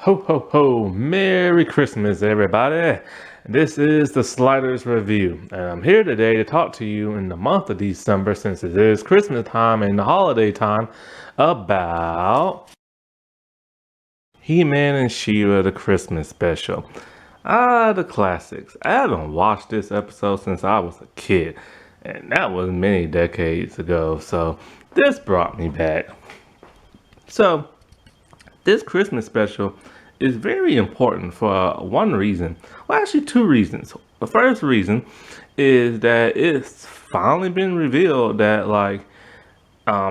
Ho ho ho! Merry Christmas, everybody! This is the Sliders Review, and I'm here today to talk to you in the month of December, since it is Christmas time and the holiday time, about He-Man and She-Ra, the Christmas special. The classics. I haven't watched this episode since I was a kid, and that was many decades ago, so this brought me back. So, this Christmas special is very important for one reason. Well, actually, two reasons. The first reason is that it's finally been revealed that,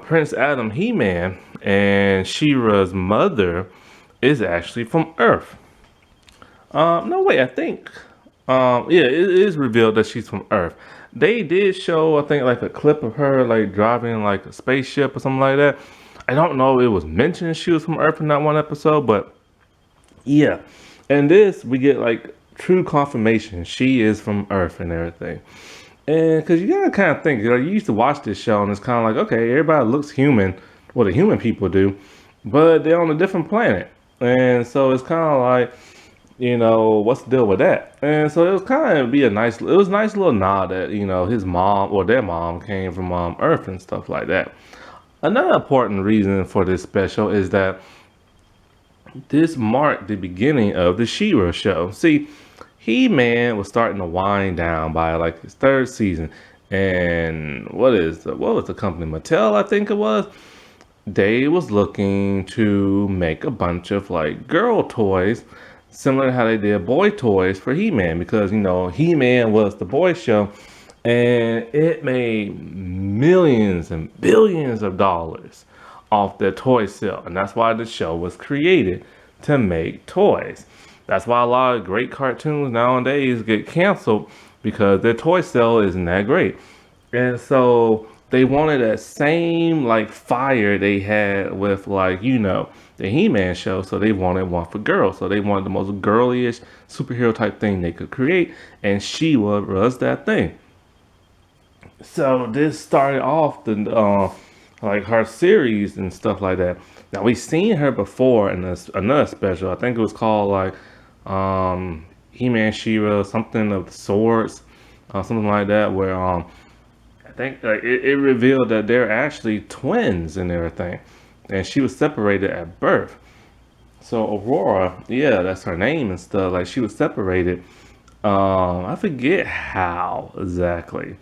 Prince Adam He-Man and She-Ra's mother is actually from Earth. No, wait, I think. Yeah, it is revealed that she's from Earth. They did show, I think, like a clip of her like driving like a spaceship or something like that. I don't know if it was mentioned she was from Earth in that one episode, but yeah. And this, we get like true confirmation she is from Earth and everything. And because you gotta kind of think, you used to watch this show and it's kind of like, okay, everybody looks human, what the human people do, but they're on a different planet. And so it's kind of like, what's the deal with that? And so it was kind of it was a nice little nod that, his mom or their mom came from Earth and stuff like that. Another important reason for this special is that this marked the beginning of the She-Ra show. See, He-Man was starting to wind down by like his third season. And what was the company? Mattel, I think it was. They was looking to make a bunch of like girl toys, similar to how they did boy toys for He-Man, because He-Man was the boy show, and it made millions and billions of dollars off their toy sale, and that's why the show was created, to make toys. That's why a lot of great cartoons nowadays get canceled, because their toy sale isn't that great. And so they wanted that same like fire they had with the He-Man show, so they wanted one for girls. So they wanted the most girlyish superhero type thing they could create, and she was that thing. So this started off the like her series and stuff like that. Now we've seen her before in another special. I think it was called He-Man She-Ra, something of the swords, something like that, where I think like it revealed that they're actually twins and everything, and she was separated at birth. So Aurora, yeah, that's her name and stuff. Like she was separated. I forget how exactly.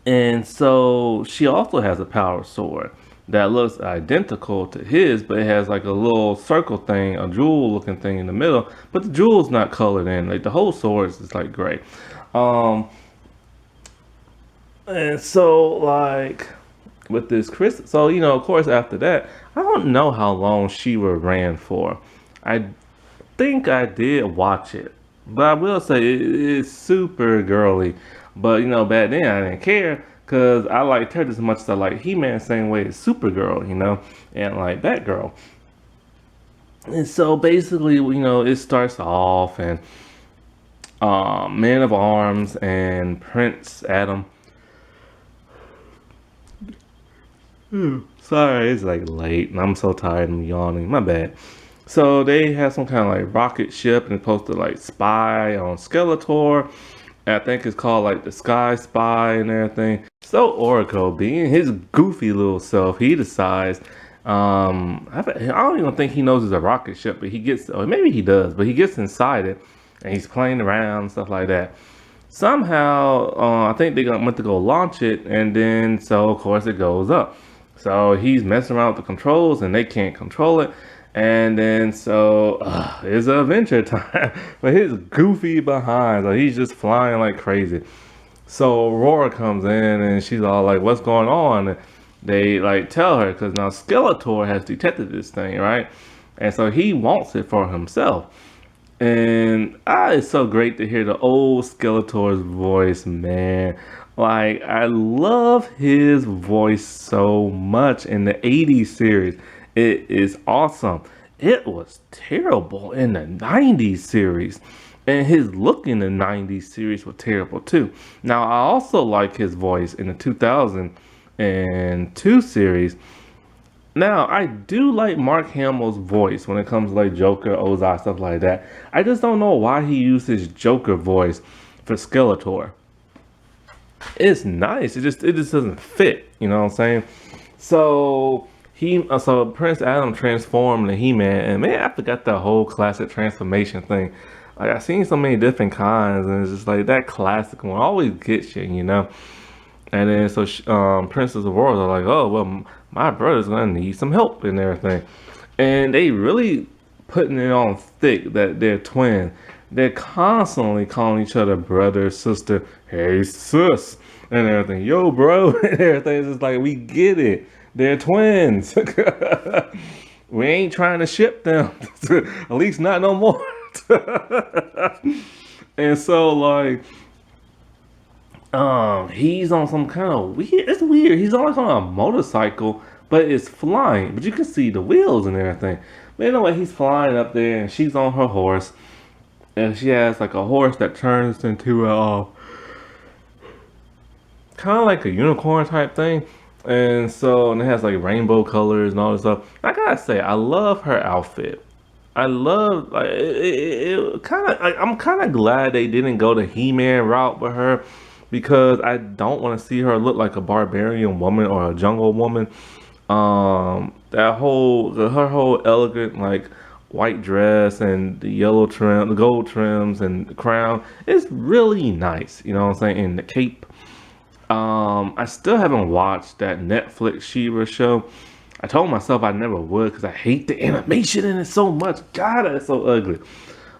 And so she also has a power sword that looks identical to his, but it has like a little circle thing, a jewel looking thing in the middle. But the jewel's not colored in. Like the whole sword is like gray. Um, and so like with this Chris, so of course after that, I don't know how long She-Ra ran for. I think I did watch it, but I will say it is super girly. But back then I didn't care because I liked her as much as I like He-Man, same way as Supergirl, and like Batgirl. And so basically, it starts off and Man of Arms and Prince Adam. Sorry, it's like late and I'm so tired, I'm yawning. My bad. So they have some kind of like rocket ship and it's supposed to like spy on Skeletor. And I think it's called like the Sky Spy and everything. So Oracle, being his goofy little self, he decides. I don't even think he knows it's a rocket ship, but he gets, or maybe he does, but he gets inside it and he's playing around and stuff like that. Somehow, I think they went to go launch it, and then so of course it goes up. So he's messing around with the controls and they can't control it. And then so it's adventure time. But his goofy behind, like he's just flying like crazy. So Aurora comes in and she's all like, "What's going on?" And they like tell her because now Skeletor has detected this thing, right? And so he wants it for himself. And it's so great to hear the old Skeletor's voice, man. Like, I love his voice so much in the 80s series. It is awesome. It was terrible in the 90s series. And his look in the 90s series was terrible too. Now, I also like his voice in the 2002 series. Now, I do like Mark Hamill's voice when it comes to like Joker, Ozai, stuff like that. I just don't know why he used his Joker voice for Skeletor. It's nice. It just doesn't fit. You know what I'm saying? So Prince Adam transformed into He-Man, and man, I forgot the whole classic transformation thing. Like I've seen so many different kinds, and it's just like that classic one always gets you, you know. And then Princess Aurora are like, oh well, my brother's gonna need some help and everything, and they really putting it on thick that they're twins. They're constantly calling each other brother, sister, hey sis, and everything. Yo, bro, and everything. It's just like we get it. They're twins. We ain't trying to ship them, at least not no more. And so like he's on some kind of weird. It's weird. He's always on a motorcycle, but it's flying. But you can see the wheels and everything. But anyway, he's flying up there, and she's on her horse, and she has like a horse that turns into a kind of like a unicorn type thing. And it has like rainbow colors and all this stuff. I gotta say, I love her outfit. I love like it kind of. I'm kind of glad they didn't go the He-Man route with her because I don't want to see her look like a barbarian woman or a jungle woman. Her whole elegant like white dress and the yellow trim, the gold trims and the crown is really nice. You know what I'm saying? And the cape. I still haven't watched that Netflix She-Ra show. I told myself I never would because I hate the animation in it so much. God, it's so ugly.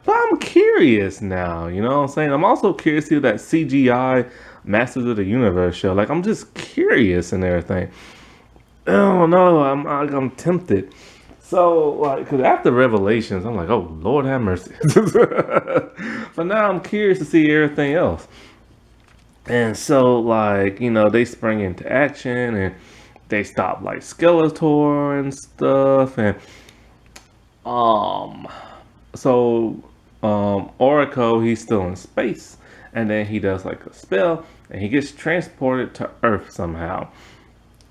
But I'm curious now, you know what I'm saying? I'm also curious to see that CGI Masters of the Universe show. Like, I'm just curious and everything. Oh no, I'm tempted. So, like, because after Revelations, I'm like, oh, Lord have mercy. But now I'm curious to see everything else. And so, like, they spring into action and they stop like Skeletor and stuff. And um, so Oracle, he's still in space, and then he does like a spell, and he gets transported to Earth somehow.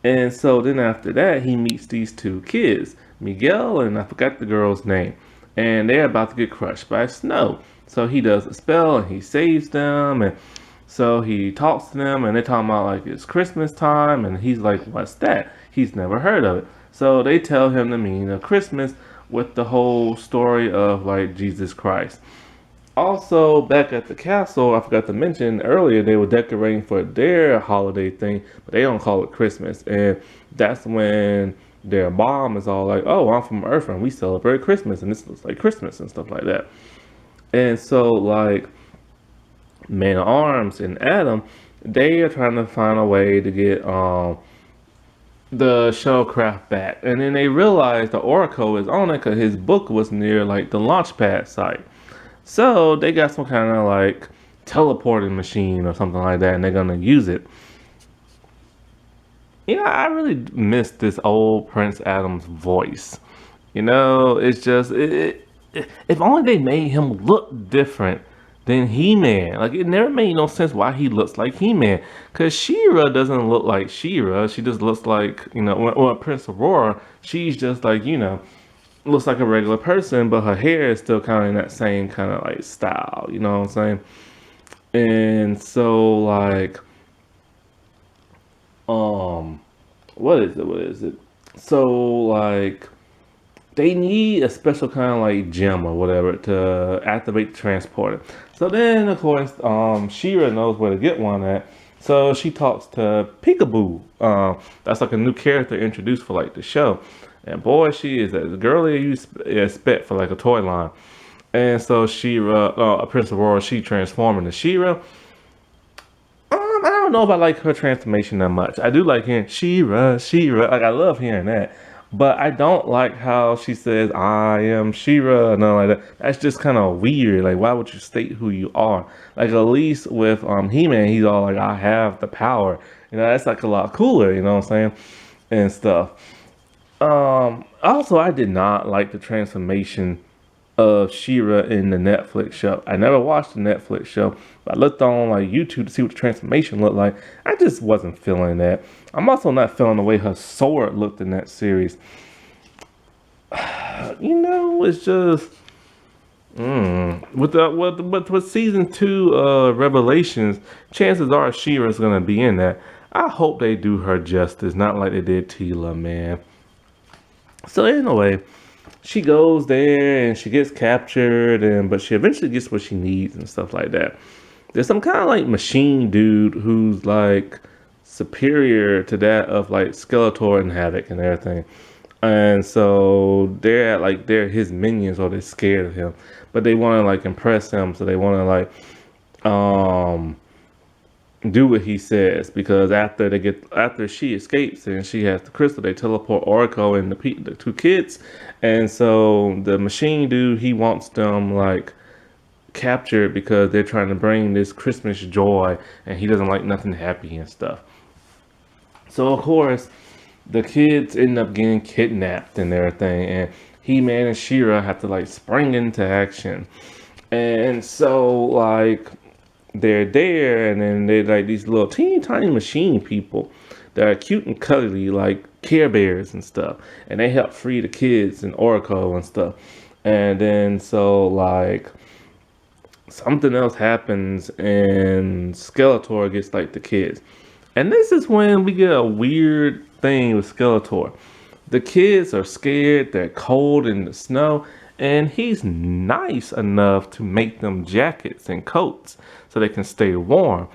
And so then after that, he meets these two kids, Miguel and I forgot the girl's name, and they're about to get crushed by snow. So he does a spell and he saves them, and so he talks to them, and they're talking about like it's Christmas time, and he's like, "What's that?" He's never heard of it. So they tell him the meaning of Christmas with the whole story of like Jesus Christ. Also, back at the castle, I forgot to mention earlier, they were decorating for their holiday thing, but they don't call it Christmas. And that's when their mom is all like, oh, I'm from Earth and we celebrate Christmas, and this looks like Christmas and stuff like that. And so, like, Man at Arms and Adam, they are trying to find a way to get the shuttlecraft back. And then they realize the Oracle is on it because his book was near like the launch pad site. So they got some kind of like teleporting machine or something like that, and they're gonna use it. I really miss this old Prince Adam's voice. It's just if only they made him look different than He-Man. Like it never made no sense why he looks like He-Man. Cause She-Ra doesn't look like She-Ra. She just looks like Prince Aurora. She's just like looks like a regular person, but her hair is still kind of in that same kind of like style, you know what I'm saying? And so like, what is it? What is it? So like, they need a special kind of like gem or whatever to activate the transporter. So then, of course, She-Ra knows where to get one at. So she talks to Peekaboo. That's like a new character introduced for like the show. And boy, she is as girly as you expect for like a toy line. And so She-Ra, Prince Aurora, she transformed into She-Ra. I don't know if I like her transformation that much. I do like hearing She-Ra, She-Ra. Like I love hearing that. But I don't like how she says I am She-Ra and nothing like that. That's just kind of weird. Like why would you state who you are? Like at least with He-Man, he's all like I have the power. That's like a lot cooler. You know what I'm saying? And stuff. Also, I did not like the transformation of She-Ra in the Netflix show. I never watched the Netflix show, but I looked on like YouTube to see what the transformation looked like. I just wasn't feeling that. I'm also not feeling the way her sword looked in that series. It's just with season 2 Revelations, chances are She-Ra's gonna be in that. I hope they do her justice, not like they did Tila, man. So anyway, she goes there and she gets captured, but she eventually gets what she needs and stuff like that. There's some kind of like machine dude who's like superior to that of like Skeletor and Havoc and everything. And so they're his minions, or they're scared of him, but they want to like impress him, so they want to like do what he says, because after she escapes and she has the crystal, they teleport Oracle and the 2 kids, and so the machine dude, he wants them like captured because they're trying to bring this Christmas joy, and he doesn't like nothing happy and stuff. So of course, the kids end up getting kidnapped and everything, and He-Man and She-Ra have to like spring into action, and so like they're there, and then they're like these little teeny tiny machine people that are cute and cuddly like Care Bears and stuff, and they help free the kids and Oracle and stuff. And then so like something else happens and Skeletor gets like the kids, and this is when we get a weird thing with Skeletor. The kids are scared, they're cold in the snow, and he's nice enough to make them jackets and coats so they can stay warm.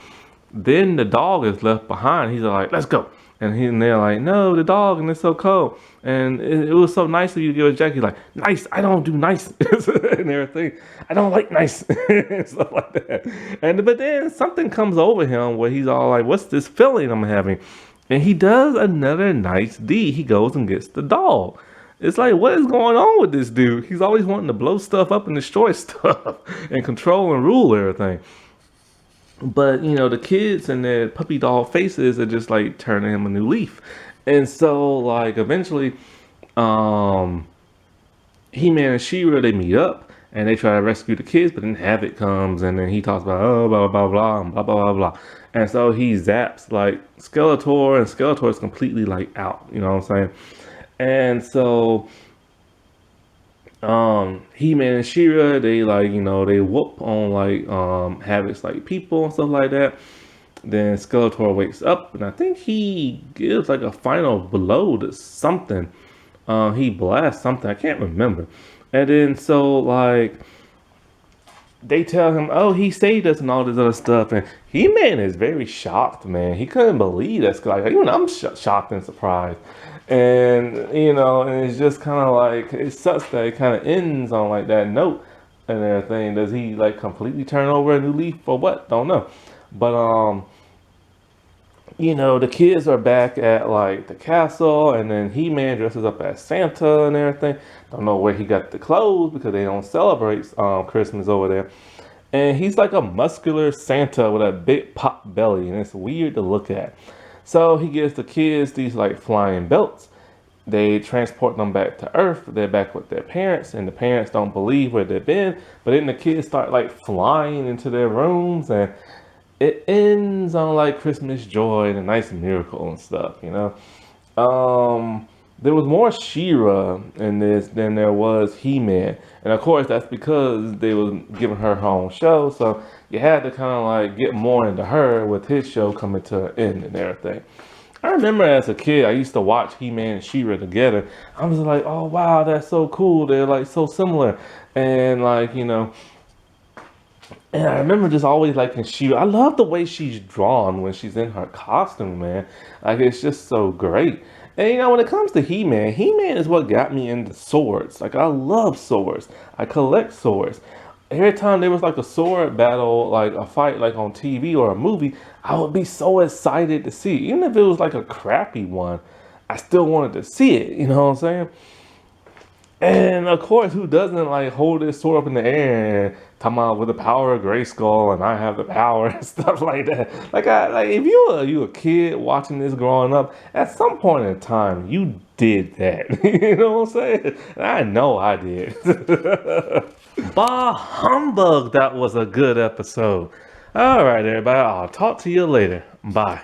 Then the dog is left behind. He's like, let's go. And they're like, no, the dog, and it's so cold. And it was so nice of you to give a jacket. He's like, nice, I don't do nice. And everything. I don't like nice. And stuff like that. But then something comes over him where he's all like, what's this feeling I'm having? And he does another nice deed. He goes and gets the dog. It's like, what is going on with this dude? He's always wanting to blow stuff up and destroy stuff and control and rule everything. But, the kids and their puppy dog faces are just like turning him a new leaf. And so, like, eventually, He-Man and She-Ra, they meet up and they try to rescue the kids, but then Havoc comes and then he talks about, oh, blah, blah, blah, and blah, blah, blah, blah. And so he zaps like Skeletor, and Skeletor is completely like out, you know what I'm saying? And so He-Man and She-Ra, they like, they whoop on like Havoc's like people and stuff like that. Then Skeletor wakes up, and I think he gives like a final blow to something. He blasts something, I can't remember. And then so like they tell him, oh, he saved us and all this other stuff. And He-Man is very shocked, man. He couldn't believe that. Like, even I'm shocked and surprised. And, and it's just kind of like, it sucks that it kind of ends on like that note and everything. Does he like completely turn over a new leaf or what? Don't know. But, the kids are back at like the castle, and then He-Man dresses up as Santa and everything. Don't know where he got the clothes because they don't celebrate Christmas over there. And he's like a muscular Santa with a big pop belly, and it's weird to look at. So he gives the kids these like flying belts. They transport them back to Earth. They're back with their parents, and the parents don't believe where they've been. But then the kids start like flying into their rooms, and it ends on like Christmas joy and a nice miracle and stuff, There was more She-Ra in this than there was He-Man. And of course, that's because they was giving her own show. So you had to kind of like get more into her with his show coming to an end and everything. I remember as a kid, I used to watch He-Man and She-Ra together. I was like, oh, wow, that's so cool. They're like so similar. And like, and I remember just always liking She-Ra. I love the way she's drawn when she's in her costume, man. Like, it's just so great. And when it comes to He-Man, He-Man is what got me into swords. Like, I love swords. I collect swords. Every time there was like a sword battle, like a fight, like on TV or a movie, I would be so excited to see it. Even if it was like a crappy one, I still wanted to see it. You know what I'm saying? And of course, who doesn't like hold his sword up in the air and talking about with the power of Grayskull and I have the power and stuff like that? Like if you a kid watching this growing up, at some point in time you did that. You know what I'm saying? And I know I did. Bah humbug! That was a good episode. All right, everybody. I'll talk to you later. Bye.